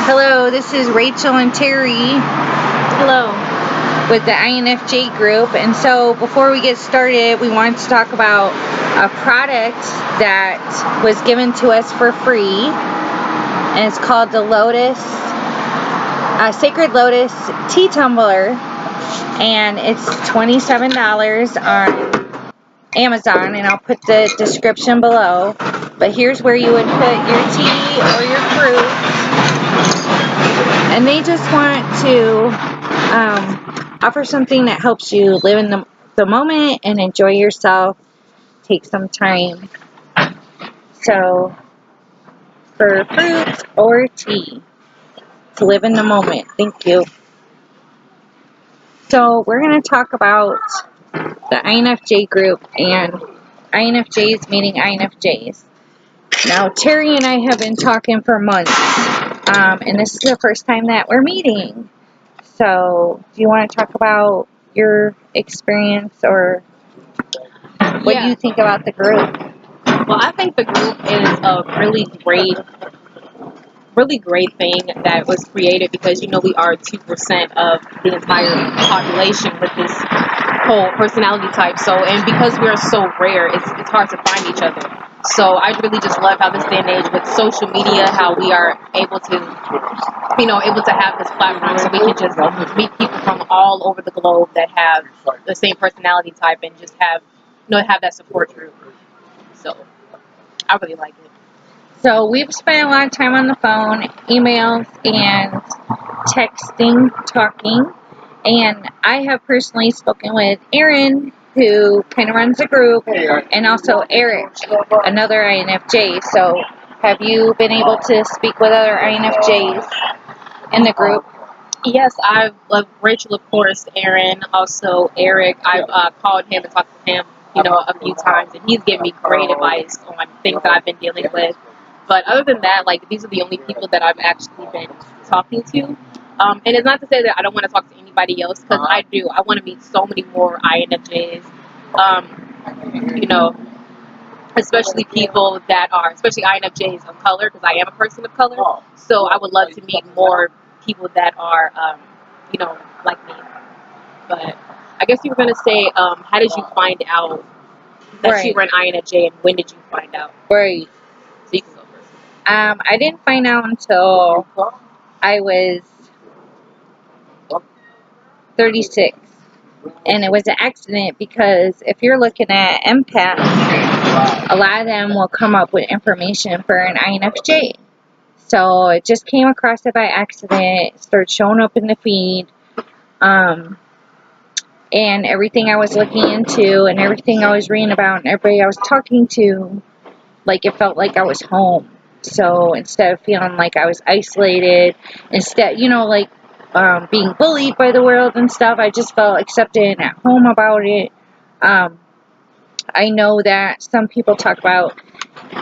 Hello, this is Rachel and Terri Hello. with the INFJ group. And so before we get started, we wanted to talk about a product that was given to us for free. And it's called the Lotus, Sacred Lotus Tea Tumbler. And it's $27 on Amazon, and I'll put the description below. But here's where you would put your tea or your fruit. And they just want to offer something that helps you live in the moment and enjoy yourself. Take some time. So, for fruit or tea, to live in the moment. Thank you. So, we're going to talk about the INFJ group and INFJs meeting INFJs. Now, Terri and I have been talking for months, and this is the first time that we're meeting. So, do you want to talk about your experience, or what do you think about the group? Well, I think the group is a really great thing that was created because, we are 2% of the entire population with this whole personality type. So, and because we are so rare, it's hard to find each other. So I really just love how this day and age with social media, how we are able to have this platform so we can just meet people from all over the globe that have the same personality type and just have that support group. So I really like it. So, we've spent a lot of time on the phone, emails, and texting, talking. And I have personally spoken with Aaron, who kind of runs the group, and also Eric, another INFJ. So, have you been able to speak with other INFJs in the group? Yes, I've loved Rachel, of course, Aaron, also Eric. I've called him and talked to him, a few times, and he's given me great advice on things that I've been dealing with. But other than that, these are the only people that I've actually been talking to. And it's not to say that I don't want to talk to anybody else, because I do. I want to meet so many more INFJs. You know, especially people that are, especially INFJs of color, because I am a person of color. So I would love to meet more people that are, like me. But I guess you were going to say, how did you find out that you were an INFJ, and when did you find out? Right. So you can go first. I didn't find out until I was 36. And it was an accident because if you're looking at empaths, a lot of them will come up with information for an INFJ. So it just came across it by accident, started showing up in the feed, and everything I was looking into and everything I was reading about and everybody I was talking to, it felt like I was home. So instead of feeling like I was isolated, instead, being bullied by the world and stuff, I just felt accepted and at home about it. I know that some people talk about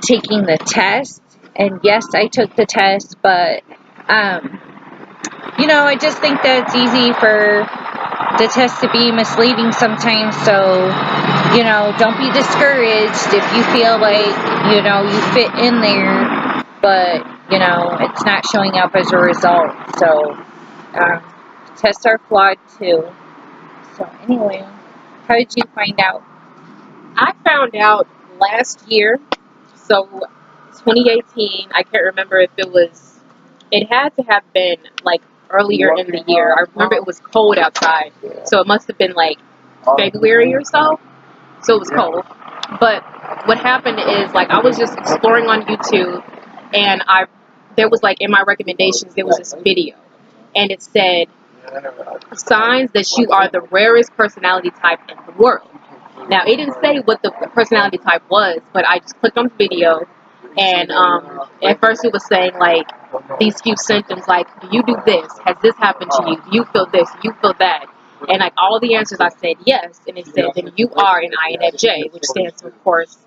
taking the test, and yes, I took the test, but, I just think that it's easy for the test to be misleading sometimes, so, don't be discouraged if you feel like, you fit in there, but, it's not showing up as a result. So, tests are flawed too. So, anyway, how did you find out? I found out last year, so 2018. I can't remember if it had to have been earlier in the year. I remember it was cold outside, so it must have been February or so. So it was cold. But what happened is I was just exploring on YouTube, and there was in my recommendations there was this video, and it said signs that you are the rarest personality type in the world. Now, it didn't say what the personality type was, but I just clicked on the video, and at first it was saying, these few symptoms, do you do this? Has this happened to you? Do you feel this? Do you feel that? And, all the answers, I said yes, and it said, then you are an INFJ, which stands for, of course,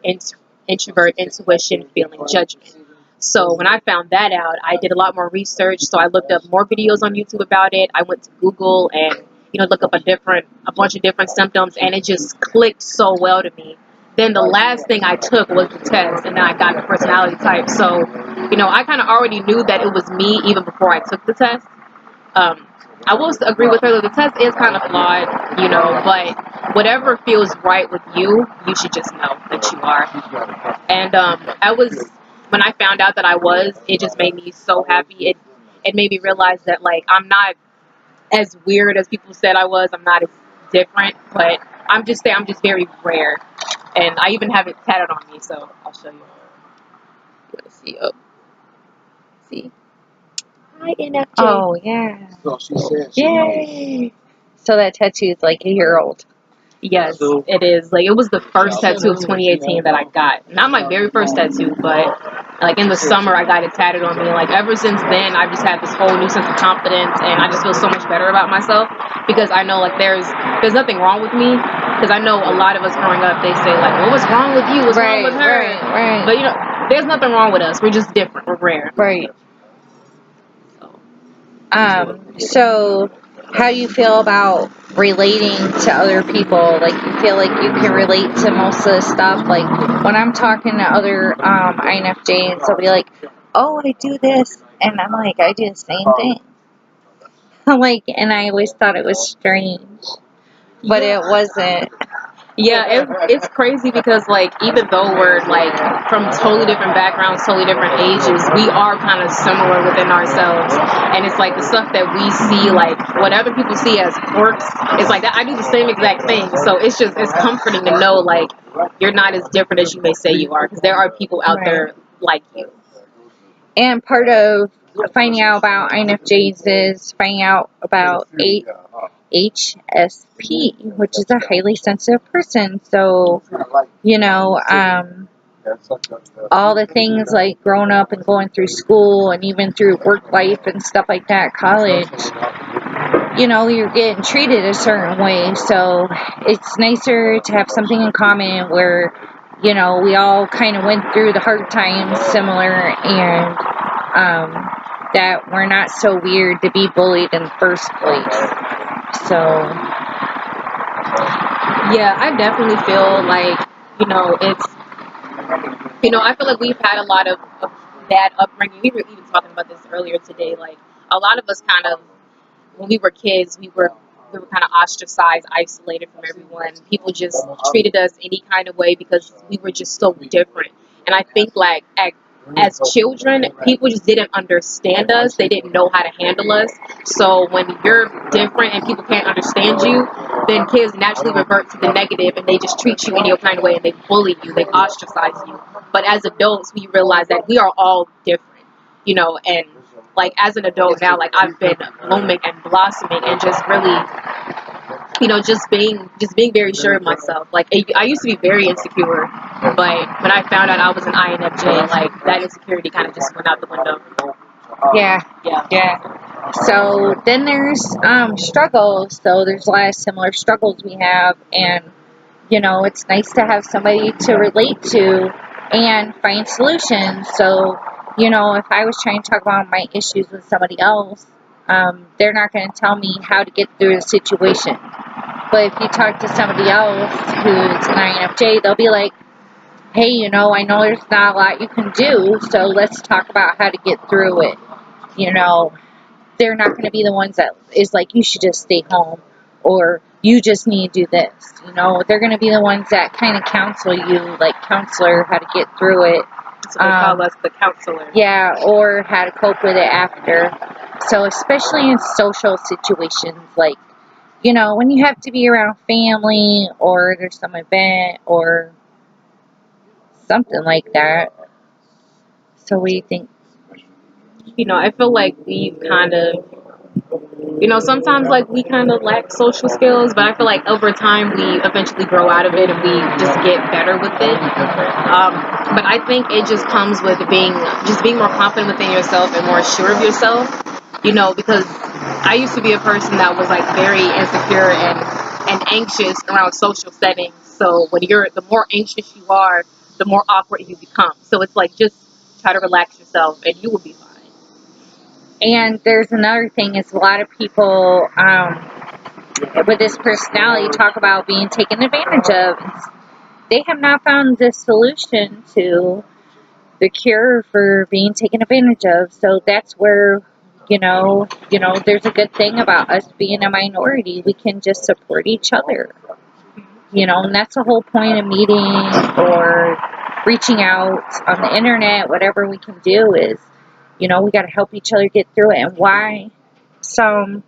introvert, intuition, feeling, judgment. So when I found that out, I did a lot more research. So I looked up more videos on YouTube about it. I went to Google and look up a bunch of different symptoms, and it just clicked so well to me. Then the last thing I took was the test, and then I got the personality type. So you know, I kind of already knew that it was me even before I took the test. I will agree with her that the test is kind of flawed, you know, but whatever feels right with you, you should just know that you are. And when I found out that I was, it just made me so happy. It made me realize that, like, I'm not as weird as people said I was. I'm not as different, but I'm just very rare. And I even have it tatted on me, so I'll show you. You want to see? Oh, see? Hi, INFJ. Oh, yeah. So she said, Yay. So that tattoo is like a year old. Yes, it is. Like, it was the first tattoo of 2018 that I got. Not my very first tattoo, but like in the summer I got it tatted on me. Like, ever since then, I've just had this whole new sense of confidence, and I just feel so much better about myself because I know, like, there's nothing wrong with me. Because I know a lot of us growing up, they say, like, well, what's wrong with you? What's wrong with her? Right. But, you know, there's nothing wrong with us. We're just different. We're rare. Right. So how do you feel about relating to other people? Like, you feel like you can relate to most of the stuff? Like, when I'm talking to other INFJs, they'll be like, oh, I do this. And I'm like, I do the same thing. I'm like, and I always thought it was strange. But it wasn't. Yeah, it's crazy because, like, even though we're, like, from totally different backgrounds, totally different ages, we are kind of similar within ourselves. And it's like the stuff that we see, like, what other people see as quirks, it's like that. I do the same exact thing. So it's comforting to know, like, you're not as different as you may say you are, because there are people out there like you. And part of finding out about INFJs is finding out about HSP, which is a highly sensitive person. So, you know, all the things like growing up and going through school and even through work life and stuff like that, college, you know, you're getting treated a certain way. So it's nicer to have something in common where, you know, we all kind of went through the hard times similar, and that we're not so weird to be bullied in the first place. So yeah, I definitely feel like, you know, I feel like we've had a lot of bad upbringing. We were even talking about this earlier today. Like, a lot of us kind of, when we were kids, we were kind of ostracized, isolated from everyone. People just treated us any kind of way because we were just so different. And I think, like, as children, people just didn't understand us. They didn't know how to handle us. So when you're different and people can't understand you, then kids naturally revert to the negative, and they just treat you any kind of way, and they bully you, they ostracize you. But as adults, we realize that we are all different, you know, and like, as an adult now, like, I've been blooming and blossoming and just really, you know, just being very sure of myself. Like, I used to be very insecure, but when I found out I was an INFJ, like, that insecurity kind of just went out the window. yeah. So then there's struggles. So there's a lot of similar struggles we have, and you know, it's nice to have somebody to relate to and find solutions. So, you know, if I was trying to talk about my issues with somebody else, they're not going to tell me how to get through the situation. But if you talk to somebody else who's an INFJ, they'll be like, hey, you know, I know there's not a lot you can do, so let's talk about how to get through it. You know, they're not going to be the ones that is like, you should just stay home, or you just need to do this. You know, they're going to be the ones that kind of counsel you, like counselor, how to get through it. So they call us the counselor. Yeah, or how to cope with it after. So especially in social situations, like, you know, when you have to be around family, or there's some event or something like that. So what do you think? You know, I feel like we kind of, you know, sometimes, like, we kind of lack social skills, but I feel like over time we eventually grow out of it and we just get better with it. But I think it just comes with being more confident within yourself and more sure of yourself, you know, because I used to be a person that was, like, very insecure and anxious around social settings. So when the more anxious you are, the more awkward you become. So it's like, just try to relax yourself and you will be fine. And there's another thing is a lot of people with this personality talk about being taken advantage of. They have not found the solution to the cure for being taken advantage of. So that's where, there's a good thing about us being a minority. We can just support each other. And that's the whole point of meeting or reaching out on the internet. Whatever we can do is, we got to help each other get through it. And why some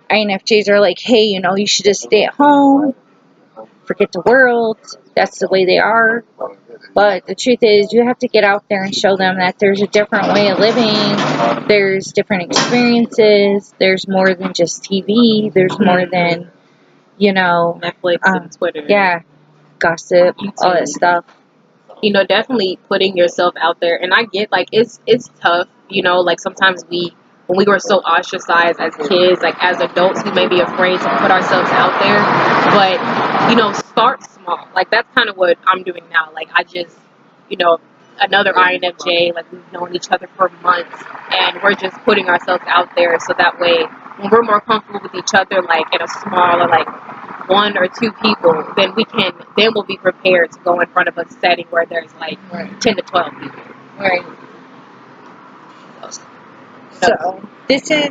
INFJs are like, hey, you should just stay at home, forget the world. That's the way they are. But the truth is, you have to get out there and show them that there's a different way of living. There's different experiences. There's more than just TV. There's more than, Netflix and Twitter. Yeah, gossip, YouTube. all that stuff. Definitely putting yourself out there. And I get, like, it's tough, like sometimes when we were so ostracized as kids, like as adults, we may be afraid to put ourselves out there. But, start small. Like, that's kind of what I'm doing now. Like, I just, another INFJ, like, we've known each other for months, and we're just putting ourselves out there so that way when we're more comfortable with each other, like in a smaller, like 1 or 2 people, then we'll be prepared to go in front of a setting where there's like 10 to 12 people. Right. So this is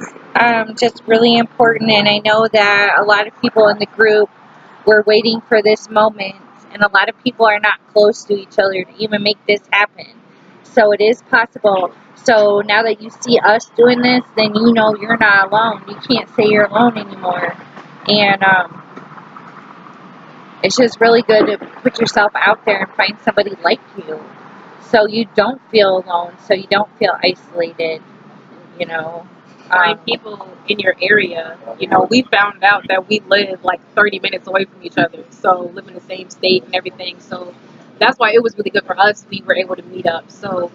just really important, and I know that a lot of people in the group were waiting for this moment, and a lot of people are not close to each other to even make this happen. So it is possible. So now that you see us doing this, then you're not alone. You can't say you're alone anymore. And it's just really good to put yourself out there and find somebody like you, so you don't feel alone, so you don't feel isolated. Find people in your area. We found out that we live like 30 minutes away from each other, so live in the same state and everything. So that's why it was really good for us. We were able to meet up. So,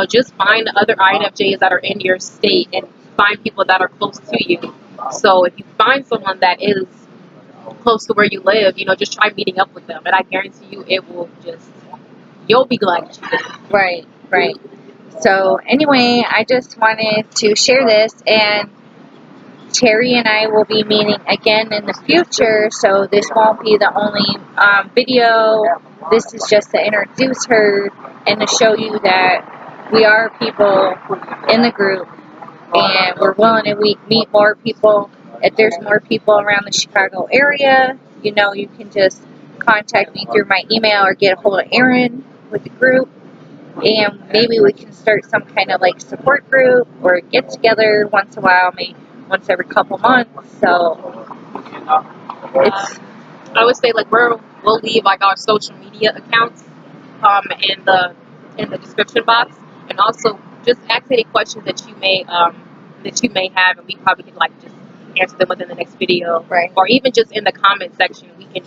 just find other INFJs that are in your state and find people that are close to you. So if you find someone that is close to where you live, just try meeting up with them. And I guarantee you you'll be glad that you did. Right. So anyway, I just wanted to share this, and Terri and I will be meeting again in the future, so this won't be the only video. This is just to introduce her and to show you that we are people in the group, and we're willing to meet more people. If there's more people around the Chicago area, you can just contact me through my email or get a hold of Aaron with the group. And maybe we can start some kind of like support group or get together once in a while, maybe once every couple months. So it's, I would say, like, we'll leave like our social media accounts in the description box, and also just ask any questions that you may have, and we probably can like just answer them within the next video, Right. Or even just in the comment section, we can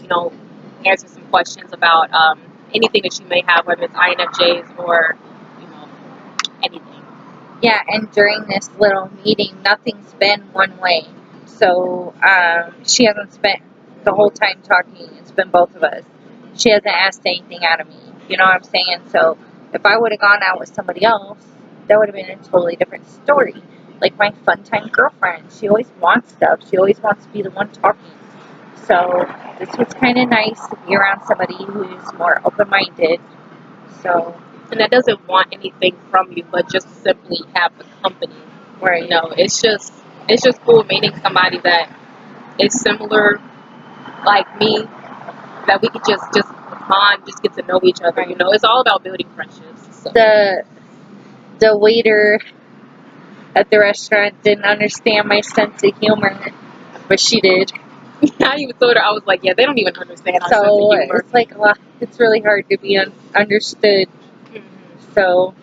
answer some questions about anything that you may have, whether it's INFJs or anything. Yeah, and during this little meeting, nothing's been one way. So she hasn't spent the whole time talking. It's been both of us. She hasn't asked anything out of me. You know what I'm saying? So if I would have gone out with somebody else, that would have been a totally different story. Like my fun time girlfriend. She always wants stuff. She always wants to be the one talking. So this was kind of nice to be around somebody who's more open-minded. So, and that doesn't want anything from you, but just simply have the company. Right. It's just cool meeting somebody that is similar, like me, that we could just bond, just get to know each other. Right. It's all about building friendships. So. The waiter at the restaurant didn't understand my sense of humor, but she did. I even told her, I was like, yeah, they don't even understand our sense of humor. It's like, it's really hard to be understood. Mm-hmm. So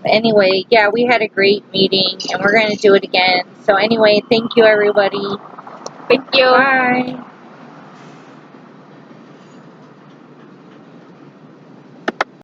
anyway, yeah, we had a great meeting, and we're going to do it again. So anyway, thank you, everybody. Thank you. Bye.